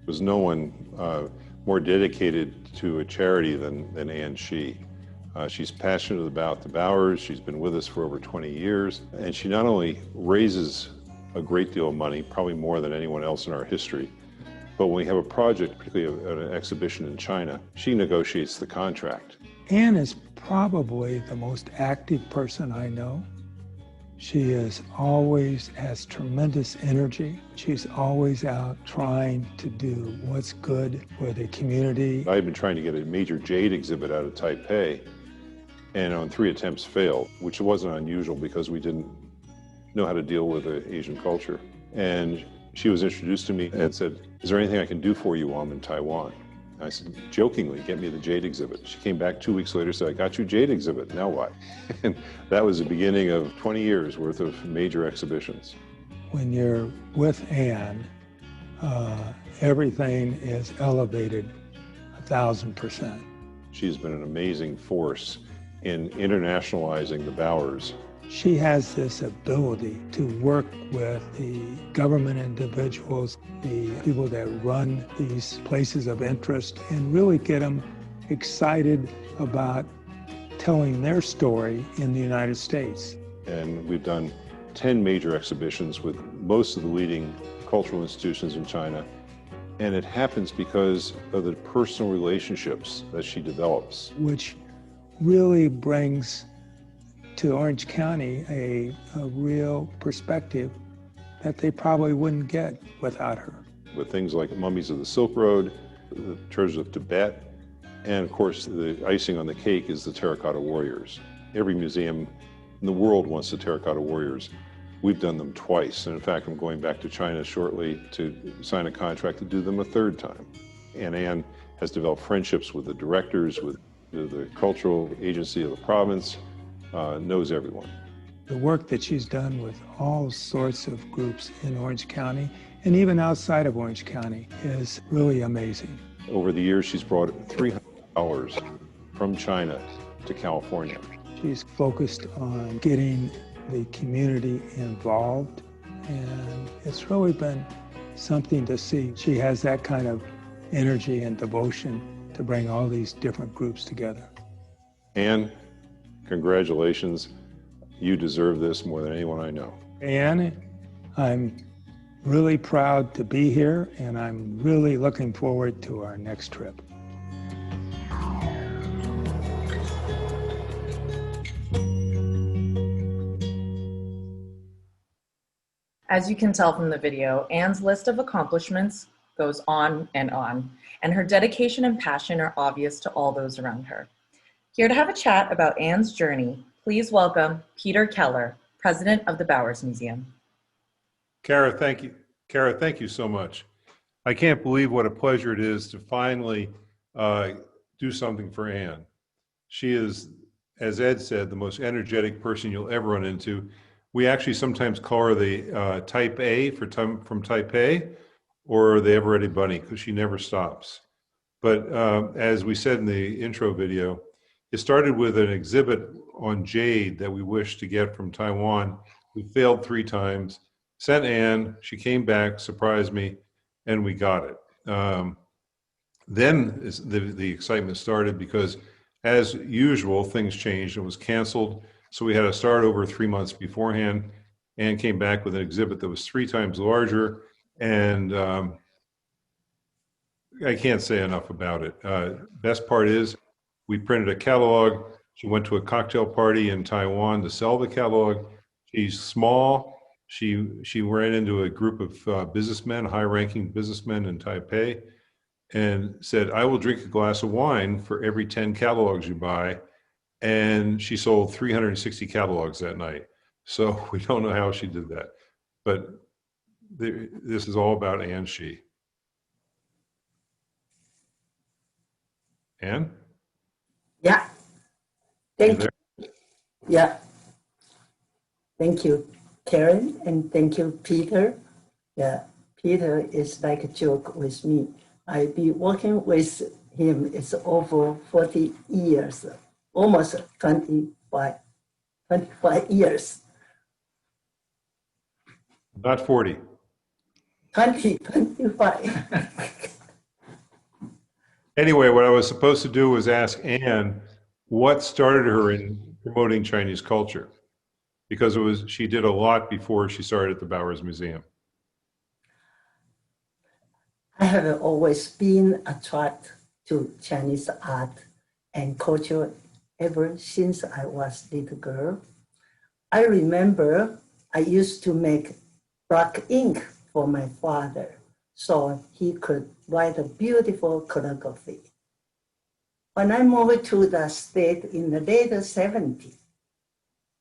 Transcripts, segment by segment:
There's no one more dedicated to a charity than Annie Shih. She's passionate about the Bowers. She's been with us for over 20 years. And she not only raises a great deal of money, probably more than anyone else in our history, but when we have a project, particularly an exhibition in China, she negotiates the contract. Anne is probably the most active person I know. She has tremendous energy. She's always out trying to do what's good for the community. I've been trying to get a major jade exhibit out of Taipei, and on 3 attempts failed, which wasn't unusual because we didn't know how to deal with the Asian culture. And she was introduced to me and said, "Is there anything I can do for you while I'm in Taiwan?" I said, jokingly, "Get me the jade exhibit." She came back 2 weeks later and said, "I got you jade exhibit, now what?" And that was the beginning of 20 years worth of major exhibitions. When you're with Anne, everything is elevated 1,000%. She's been an amazing force in internationalizing the Bowers. She has this ability to work with the government individuals, the people that run these places of interest, and really get them excited about telling their story in the United States. And we've done 10 major exhibitions with most of the leading cultural institutions in China. And it happens because of the personal relationships that she develops. Which really brings to Orange County a real perspective that they probably wouldn't get without her. With things like Mummies of the Silk Road, the Treasures of Tibet, and of course the icing on the cake is the Terracotta Warriors. Every museum in the world wants the Terracotta Warriors. We've done them twice, and in fact I'm going back to China shortly to sign a contract to do them a third time. And Anne has developed friendships with the directors, with the cultural agency of the province, knows everyone. The work that she's done with all sorts of groups in Orange County and even outside of Orange County is really amazing. Over the years, she's brought $300 from China to California. She's focused on getting the community involved, and it's really been something to see. She has that kind of energy and devotion to bring all these different groups together. Anne, congratulations. You deserve this more than anyone I know. Anne, I'm really proud to be here, and I'm really looking forward to our next trip. As you can tell from the video, Anne's list of accomplishments goes on, and her dedication and passion are obvious to all those around her. Here to have a chat about Anne's journey, please welcome Peter Keller, President of the Bowers Museum. Kara, thank you. Kara, thank you so much. I can't believe what a pleasure it is to finally do something for Anne. She is, as Ed said, the most energetic person you'll ever run into. We actually sometimes call her the Type A from Taipei, or the Ever-Ready Bunny, because she never stops. But as we said in the intro video, it started with an exhibit on jade that we wished to get from Taiwan. We failed 3 times, sent Anne, she came back, surprised me, and we got it. Then the excitement started because, as usual, things changed. It was canceled, so we had to start over 3 months beforehand. Anne came back with an exhibit that was 3 times larger, and I can't say enough about it. Best part is we printed a catalog. She went to a cocktail party in Taiwan to sell the catalog. She's small. She ran into a group of businessmen, high-ranking businessmen in Taipei, and said, "I will drink a glass of wine for every 10 catalogs you buy." And she sold 360 catalogs that night. So we don't know how she did that. But this is all about Annie Shih. Anne? Yeah. Thank you. Yeah. Thank you, Karen, and thank you, Peter. Yeah, Peter is like a joke with me. I've been working with him, it's over 40 years, almost 25 years. Not 40. 25. Anyway, what I was supposed to do was ask Anne what started her in promoting Chinese culture, because she did a lot before she started at the Bowers Museum. I have always been attracted to Chinese art and culture ever since I was a little girl. I remember I used to make black ink for my father so he could write a beautiful calligraphy. When I moved to the state in the late 70s,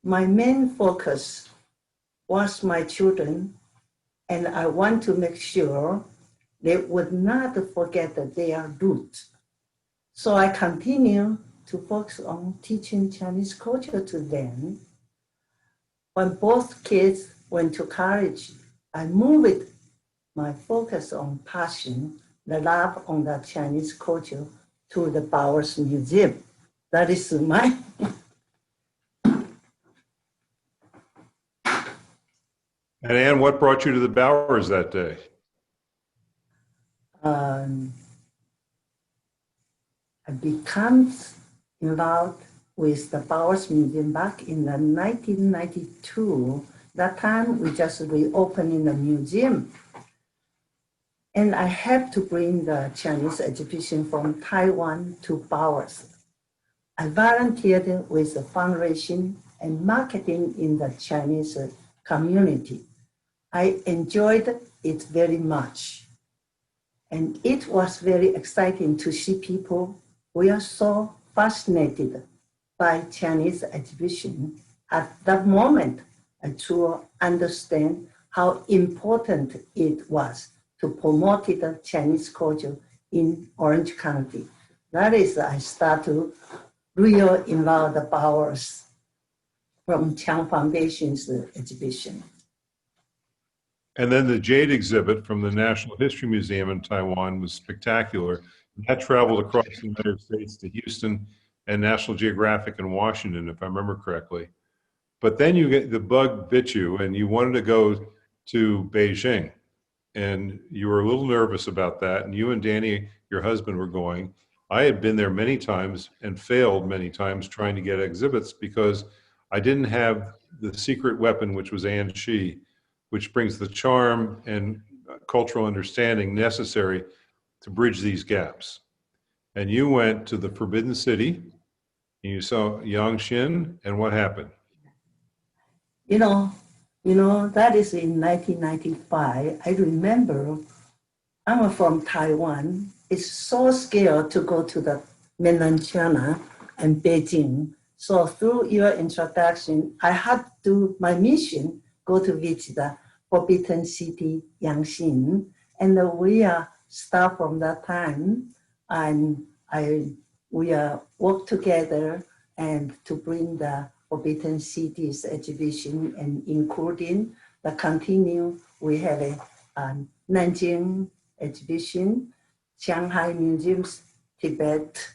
my main focus was my children, and I want to make sure they would not forget their roots. So I continue to focus on teaching Chinese culture to them. When both kids went to college, I moved my focus on passion, the love on the Chinese culture to the Bowers Museum. That is my And Anne, what brought you to the Bowers that day? I became involved with the Bowers Museum back in the 1992. That time we just reopened the museum. And I helped to bring the Chinese exhibition from Taiwan to Bowers. I volunteered with the fundraising and marketing in the Chinese community. I enjoyed it very much. And it was very exciting to see people who are so fascinated by Chinese exhibition. At that moment, I truly understand how important it was to promote the Chinese culture in Orange County. That is, I start to really involve the Bowers from Chiang Foundation's exhibition. And then the Jade exhibit from the National History Museum in Taiwan was spectacular. That traveled across the United States to Houston and National Geographic in Washington, if I remember correctly. But then the bug bit you and you wanted to go to Beijing. And you were a little nervous about that. And you and Danny, your husband, were going. I had been there many times and failed many times trying to get exhibits because I didn't have the secret weapon, which was Anne Shih, which brings the charm and cultural understanding necessary to bridge these gaps. And you went to the Forbidden City, and you saw Yangshin, and what happened? You know, that is in 1995. I remember I'm from Taiwan. It's so scared to go to the mainland China and Beijing. So through your introduction, I had to, my mission, go to visit the Forbidden City, Yangshin. And we start from that time, and we work together and to bring the Forbidden Cities exhibition, and including the continue, we have a Nanjing exhibition, Shanghai Museum's Tibet,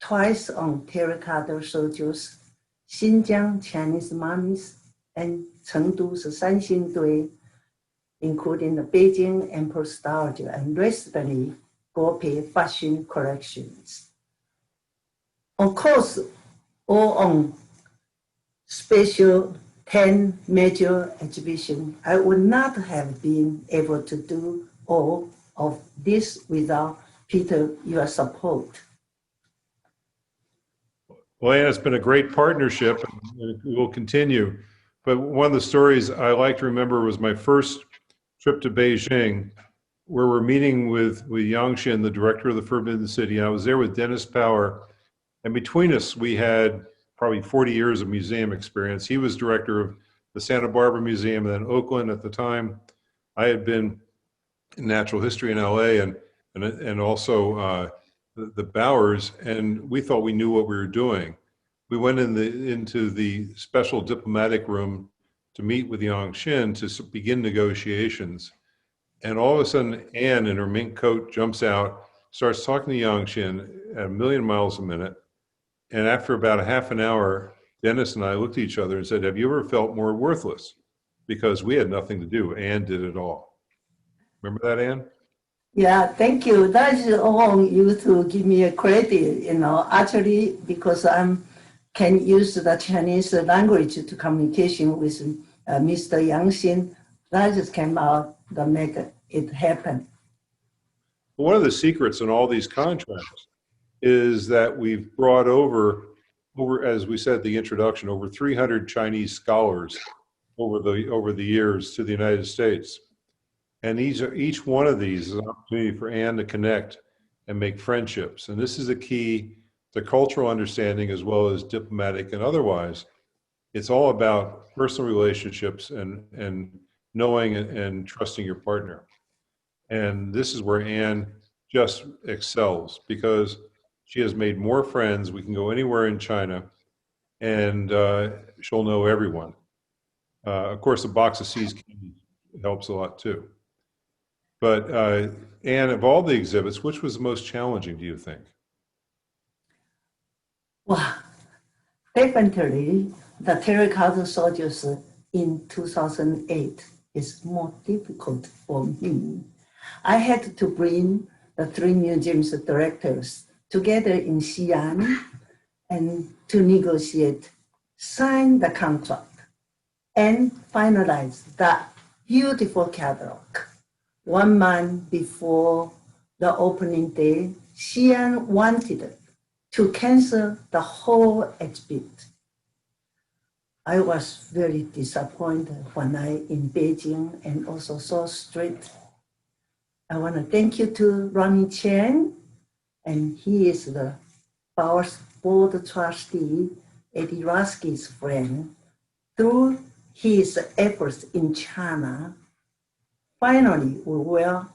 twice on Terracotta Soldiers, Xinjiang Chinese mummies, and Chengdu's Sanxingdui, including the Beijing Emperor Style and recently Guopei fashion collections. Of course, all on special 10 major exhibition, I would not have been able to do all of this without Peter, your support. Well, Anne, it's been a great partnership, and it will continue. But one of the stories I like to remember was my first trip to Beijing, where we're meeting with Yang Xin, the director of the Forbidden City. And I was there with Dennis Power, and between us, we had probably 40 years of museum experience. He was director of the Santa Barbara Museum and then Oakland at the time. I had been in natural history in LA and also the Bowers, and we thought we knew what we were doing. We went into the special diplomatic room to meet with Yang Xin to begin negotiations. And all of a sudden, Anne in her mink coat jumps out, starts talking to Yang Xin at 1,000,000 miles a minute. And after about a half an hour, Dennis and I looked at each other and said, have you ever felt more worthless? Because we had nothing to do. Anne did it all. Remember that, Anne? Yeah, thank you. That is all you to give me a credit, actually, because can use the Chinese language to communication with Mr. Yang Xin. That just came out that make it happen. One of the secrets in all these contracts is that we've brought over, as we said at the introduction, over 300 Chinese scholars over the years to the United States. And each one of these is an opportunity for Anne to connect and make friendships. And this is a key to cultural understanding as well as diplomatic and otherwise. It's all about personal relationships and knowing and trusting your partner. And this is where Anne just excels because she has made more friends. We can go anywhere in China and she'll know everyone. Of course, a box of C's candy helps a lot too. But Anne, of all the exhibits, which was the most challenging, do you think? Wow, definitely the Terracotta Soldiers in 2008 is more difficult for me. I had to bring the three museums directors together in Xi'an and to negotiate, sign the contract, and finalize that beautiful catalog. 1 month before the opening day, Xi'an wanted to cancel the whole exhibit. I was very disappointed when I in Beijing and also so strict. I want to thank you to Ronnie Chen, and he is the board trustee, Eddie Roski's friend. Through his efforts in China, finally we were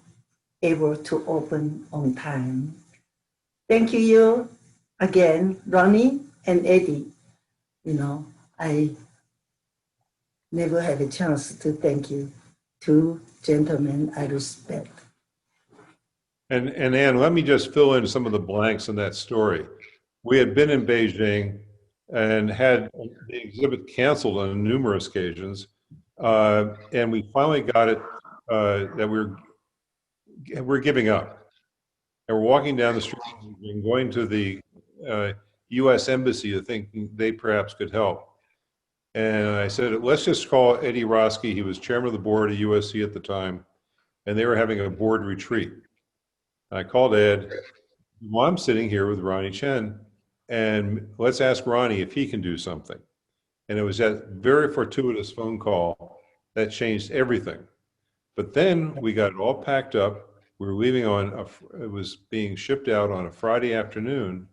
able to open on time. Thank you again, Ronnie and Eddie. I never had a chance to thank you. Two gentlemen I respect. And Anne, let me just fill in some of the blanks in that story. We had been in Beijing and had the exhibit canceled on numerous occasions. And we finally got it that we're giving up. And we're walking down the street and going to the U.S. Embassy thinking they perhaps could help. And I said, let's just call Eddie Roski. He was chairman of the board at USC at the time, and they were having a board retreat. I called Ed. Well, I'm sitting here with Ronnie Chen, and let's ask Ronnie if he can do something. And it was that very fortuitous phone call that changed everything. But then we got it all packed up. We were leaving it was being shipped out on a Friday afternoon.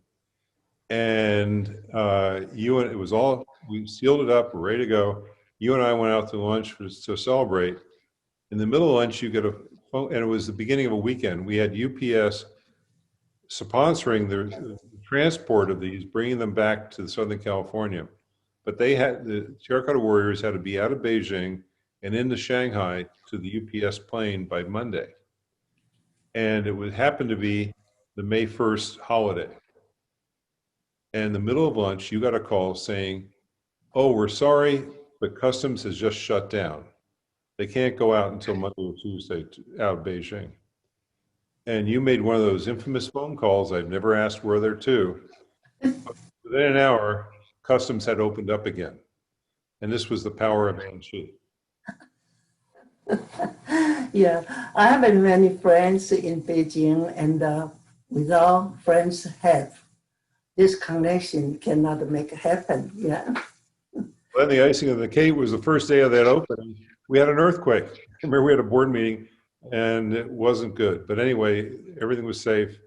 And we sealed it up, we're ready to go. You and I went out to lunch to celebrate. In the middle of lunch, you get a phone, and it was the beginning of a weekend. We had UPS sponsoring the transport of these, bringing them back to Southern California. But the Terracotta Warriors had to be out of Beijing and into Shanghai to the UPS plane by Monday. And it happened to be the May 1st holiday. And in the middle of lunch, you got a call saying, oh, we're sorry, but customs has just shut down. They can't go out until Monday or Tuesday out of Beijing. And you made one of those infamous phone calls I've never asked where they're to. Within an hour, customs had opened up again. And this was the power of Annie Shih. Yeah, I have many friends in Beijing, and without friends' help, this connection cannot make it happen. Yeah. Then the icing on the cake was the first day of that opening. We had an earthquake. I remember we had a board meeting and it wasn't good. But anyway, everything was safe.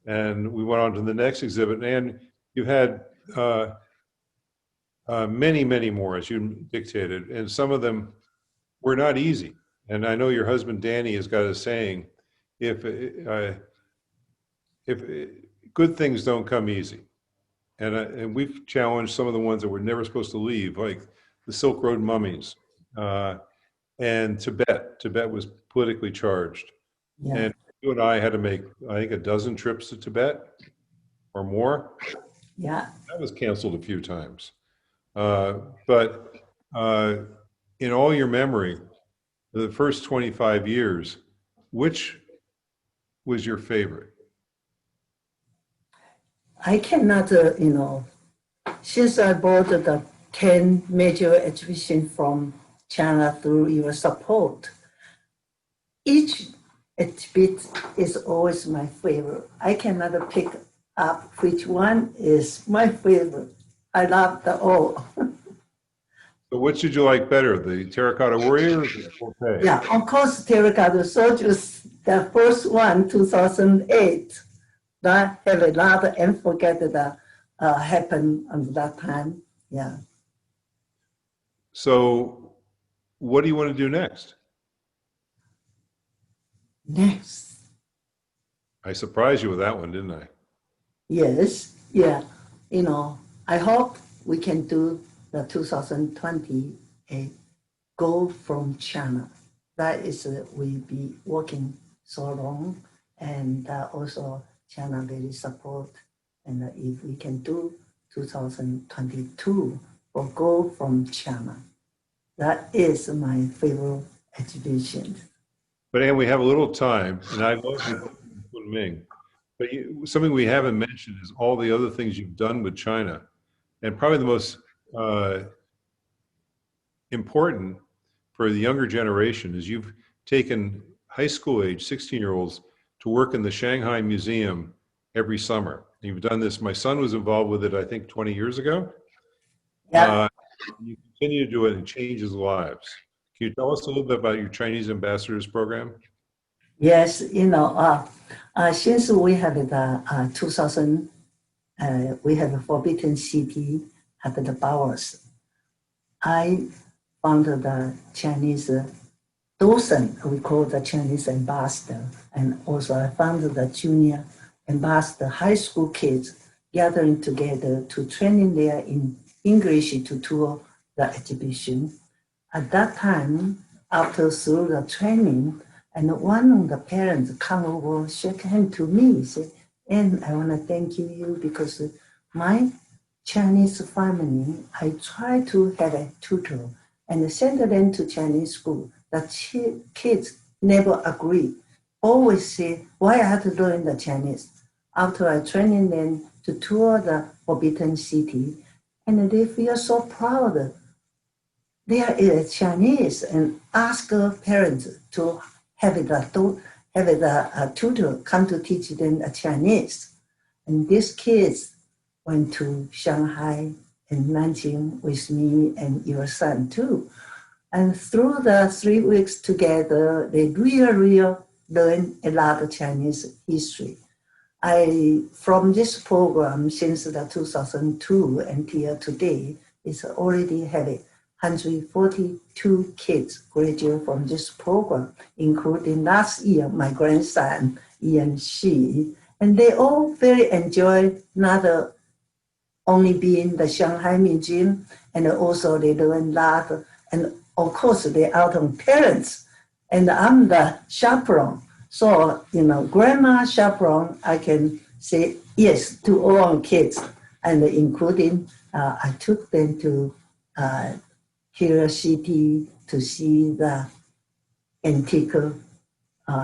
And we went on to the next exhibit. And you've had many, many more as you dictated. And some of them were not easy. And I know your husband, Danny, has got a saying, if good things don't come easy. And we've challenged some of the ones that we're never supposed to leave, like the Silk Road mummies and Tibet. Tibet was politically charged. Yeah. And you and I had to make, I think, a dozen trips to Tibet or more. Yeah. That was canceled a few times. But in all your memory, the first 25 years, which was your favorite? I cannot, since I bought the 10 major exhibition from China through your support, each exhibit is always my favorite. I cannot pick up which one is my favorite. I love them all. So which did you like better, the Terracotta Warriors or Pompeii? Yeah, of course, Terracotta Soldiers, the first one, 2008, that have a lot of unforgettable that happened at that time. Yeah. So what do you want to do next? Next, I surprised you with that one, didn't I? yes, yeah. I hope we can do the 2020 a goal from China. That is, we be working so long, and also China very support. And if we can do 2022 for goal from China, that is my favorite exhibition. But Ann, we have a little time, and I love you, Ming. But something we haven't mentioned is all the other things you've done with China. And probably the most important for the younger generation is you've taken high school age 16-year-olds to work in the Shanghai Museum every summer. You've done this. My son was involved with it, I think, 20 years ago. Yeah. You continue to do it and it changes lives. Can you tell us a little bit about your Chinese ambassadors program? Yes, since we have the 2000, we have a Forbidden City at the Bowers. I founded the Chinese docent, we call the Chinese ambassador, and also I founded the junior ambassador high school kids gathering together to training there in English to tour the exhibition. At that time, after through the training, and one of the parents come over, shake hand to me, say, "And I want to thank you because my Chinese family, I try to have a tutor and send them to Chinese school. The kids never agree. Always say, why I have to learn the Chinese? After I training them to tour the Forbidden City, and they feel so proud. They are Chinese and ask parents to have the tutor come to teach them Chinese. And these kids went to Shanghai and Nanjing with me and your son too. And through the 3 weeks together, they really learn a lot of Chinese history. From this program, since the 2002 until today, it's already had 142 kids graduate from this program, including last year, my grandson, Annie Shih. And they all very enjoy not only being the Shanghai Museum, and also they learn a lot. And of course, they out on parents. And I'm the chaperone. So, grandma chaperone, I can say yes to all kids. And including, I took them to Keller City to see the antique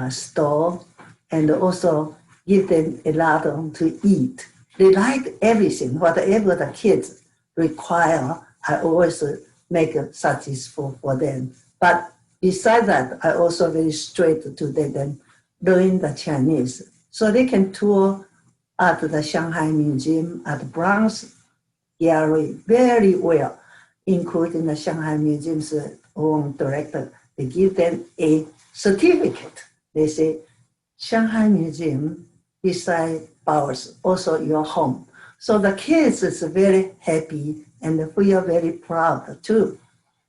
store, and also give them a lot to eat. They like everything, whatever the kids require, I always make it successful for them. But besides that, I also very straight to them learn the Chinese. So they can tour at the Shanghai Museum, at Bronx Gallery very well, including the Shanghai Museum's own director. They give them a certificate. They say, Shanghai Museum beside ours, also your home. So the kids is very happy and we are very proud too.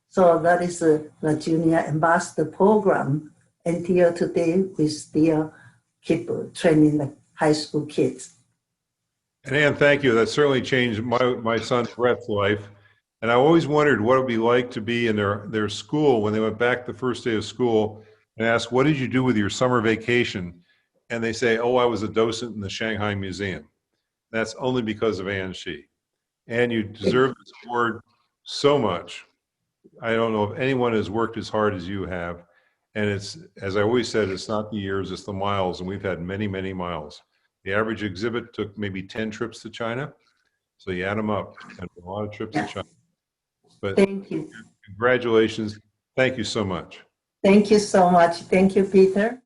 So that is the Junior Ambassador Program. Until today, we still keep training the high school kids. And Ann, thank you. That certainly changed my son's Brett's life. And I always wondered what it would be like to be in their school when they went back the first day of school and asked, what did you do with your summer vacation? And they say, oh, I was a docent in the Shanghai Museum. That's only because of Ann Shih. And you deserve this award so much. I don't know if anyone has worked as hard as you have. And it's, as I always said, it's not the years, it's the miles. And we've had many, many miles. The average exhibit took maybe 10 trips to China. So you add them up, and a lot of trips to China. But Thank you. congratulations. Thank you so much. Thank you so much. Thank you, Peter.